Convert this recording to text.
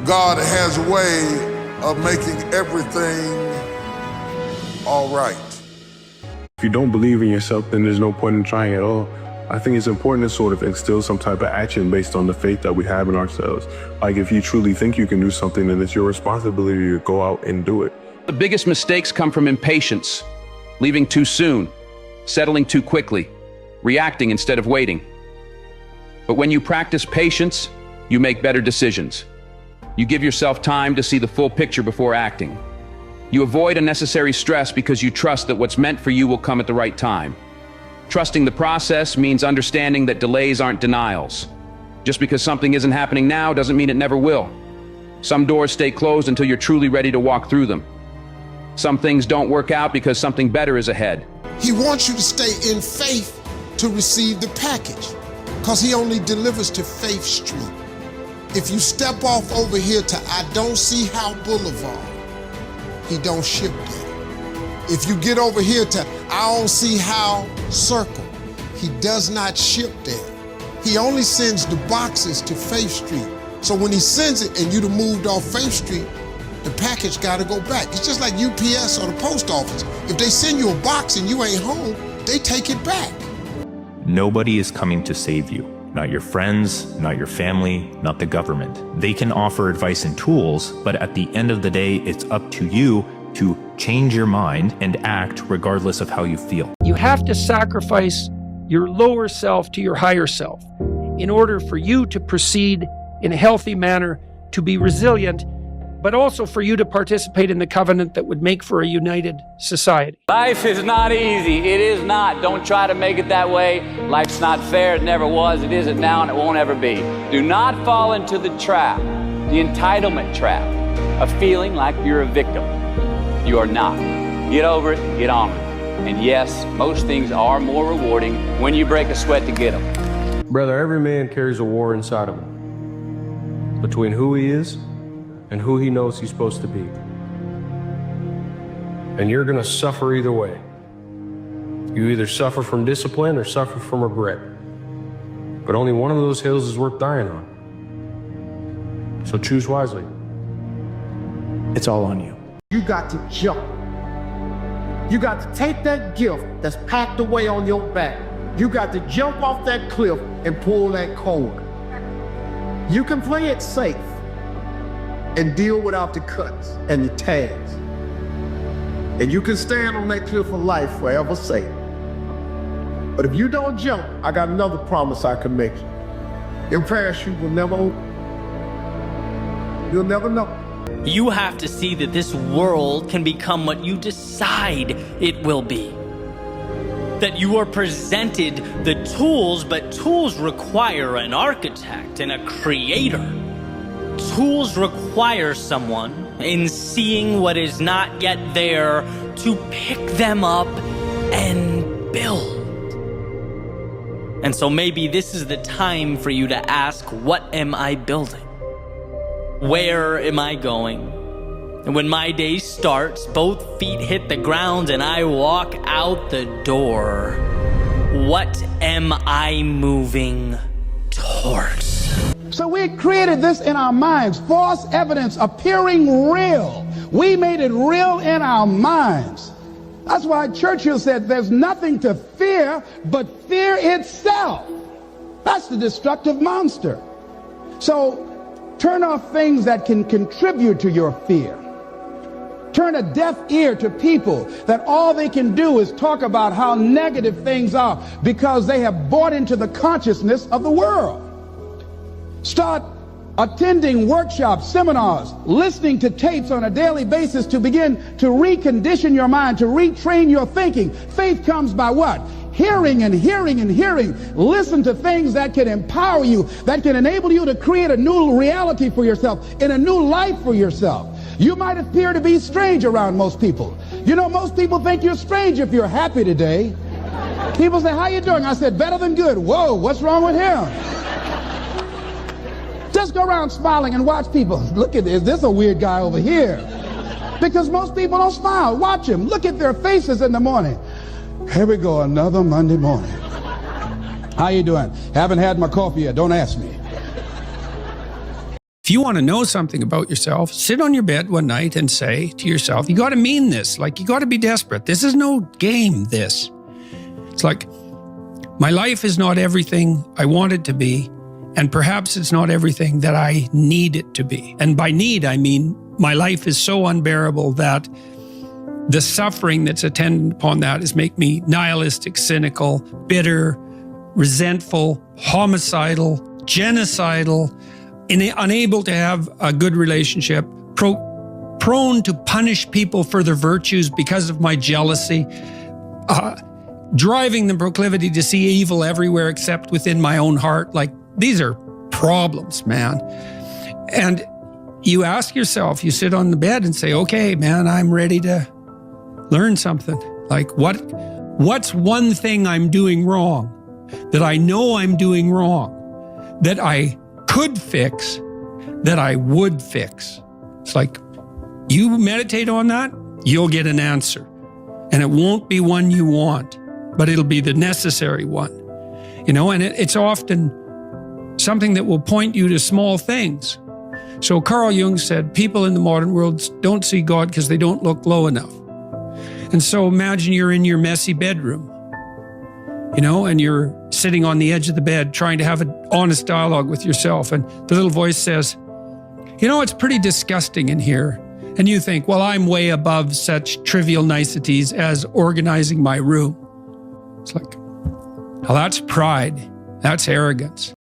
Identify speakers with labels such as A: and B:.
A: God has a way of making everything all right.
B: If you don't believe in yourself, then there's no point in trying at all. I think it's important to sort of instill some type of action based on the faith that we have in ourselves. Like if you truly think you can do something, then it's your responsibility to go out and do it.
C: The biggest mistakes come from impatience, leaving too soon, settling too quickly, reacting instead of waiting. But when you practice patience, you make better decisions. You give yourself time to see the full picture before acting. You avoid unnecessary stress because you trust that what's meant for you will come at the right time. Trusting the process means understanding that delays aren't denials. Just because something isn't happening now doesn't mean it never will. Some doors stay closed until you're truly ready to walk through them. Some things don't work out because something better is ahead.
A: He wants you to stay in faith to receive the package, because he only delivers to Faith Street. If you step off over here to I Don't See How Boulevard, he don't ship there. If you get over here to I Don't See How Circle, he does not ship there. He only sends the boxes to Faith Street. So when he sends it and you'd have moved off Faith Street, the package gotta go back. It's just like UPS or the post office. If they send you a box and you ain't home, they take it back.
D: Nobody is coming to save you. Not your friends, not your family, not the government. They can offer advice and tools, but at the end of the day, it's up to you to change your mind and act regardless of how you feel.
E: You have to sacrifice your lower self to your higher self in order for you to proceed in a healthy manner, to be resilient, but also for you to participate in the covenant that would make for a united society.
F: Life is not easy. It is not. Don't try to make it that way. Life's not fair. It never was. It isn't now, and it won't ever be. Do not fall into the trap, the entitlement trap, of feeling like you're a victim. You are not. Get over it, get on it. And yes, most things are more rewarding when you break a sweat to get them.
G: Brother, every man carries a war inside of him, between who he is and who he knows he's supposed to be. And you're gonna suffer either way. You either suffer from discipline or suffer from regret. But only one of those hills is worth dying on. So choose wisely.
H: It's all on you.
I: You got to jump. You got to take that gift that's packed away on your back. You got to jump off that cliff and pull that cord. You can play it safe and deal without the cuts and the tags. And you can stand on that cliff of life forever safe. But if you don't jump, I got another promise I can make you. Your parachute will never open. You'll never know.
J: You have to see that this world can become what you decide it will be. That you are presented the tools, but tools require an architect and a creator. Tools require someone, in seeing what is not yet there, to pick them up and build. And so maybe this is the time for you to ask, what am I building? Where am I going? And when my day starts, both feet hit the ground and I walk out the door, what am I moving towards?
K: So we created this in our minds, false evidence appearing real. We made it real in our minds. That's why Churchill said there's nothing to fear but fear itself. That's the destructive monster. So turn off things that can contribute to your fear. Turn a deaf ear to people that all they can do is talk about how negative things are because they have bought into the consciousness of the world. Start attending workshops, seminars, listening to tapes on a daily basis to begin to recondition your mind, to retrain your thinking. Faith comes by what? Hearing and hearing and hearing. Listen to things that can empower you, that can enable you to create a new reality for yourself, and a new life for yourself. You might appear to be strange around most people. You know, most people think you're strange if you're happy today. People say, how you doing? I said, better than good. Whoa, what's wrong with him? Just go around smiling and watch people. Look at this. This is a weird guy over here. Because most people don't smile. Watch them. Look at their faces in the morning. Here we go, another Monday morning. How you doing? Haven't had my coffee yet. Don't ask me.
E: If you want to know something about yourself, sit on your bed one night and say to yourself, you got to mean this. Like, you got to be desperate. This is no game, this. It's like, my life is not everything I want it to be, and perhaps it's not everything that I need it to be. And by need, I mean my life is so unbearable that the suffering that's attendant upon that is make me nihilistic, cynical, bitter, resentful, homicidal, genocidal, unable to have a good relationship, prone to punish people for their virtues because of my jealousy, driving the proclivity to see evil everywhere except within my own heart. Like, these are problems, man. And you ask yourself, you sit on the bed and say, okay, man, I'm ready to learn something. Like, what's one thing I'm doing wrong that I know I'm doing wrong, that I could fix, that I would fix? It's like, you meditate on that, you'll get an answer. And it won't be one you want, but it'll be the necessary one. And it's often something that will point you to small things. So Carl Jung said, people in the modern world don't see God because they don't look low enough. And so imagine you're in your messy bedroom, and you're sitting on the edge of the bed trying to have an honest dialogue with yourself. And the little voice says, it's pretty disgusting in here. And you think, well, I'm way above such trivial niceties as organizing my room. It's like, well, that's pride. That's arrogance.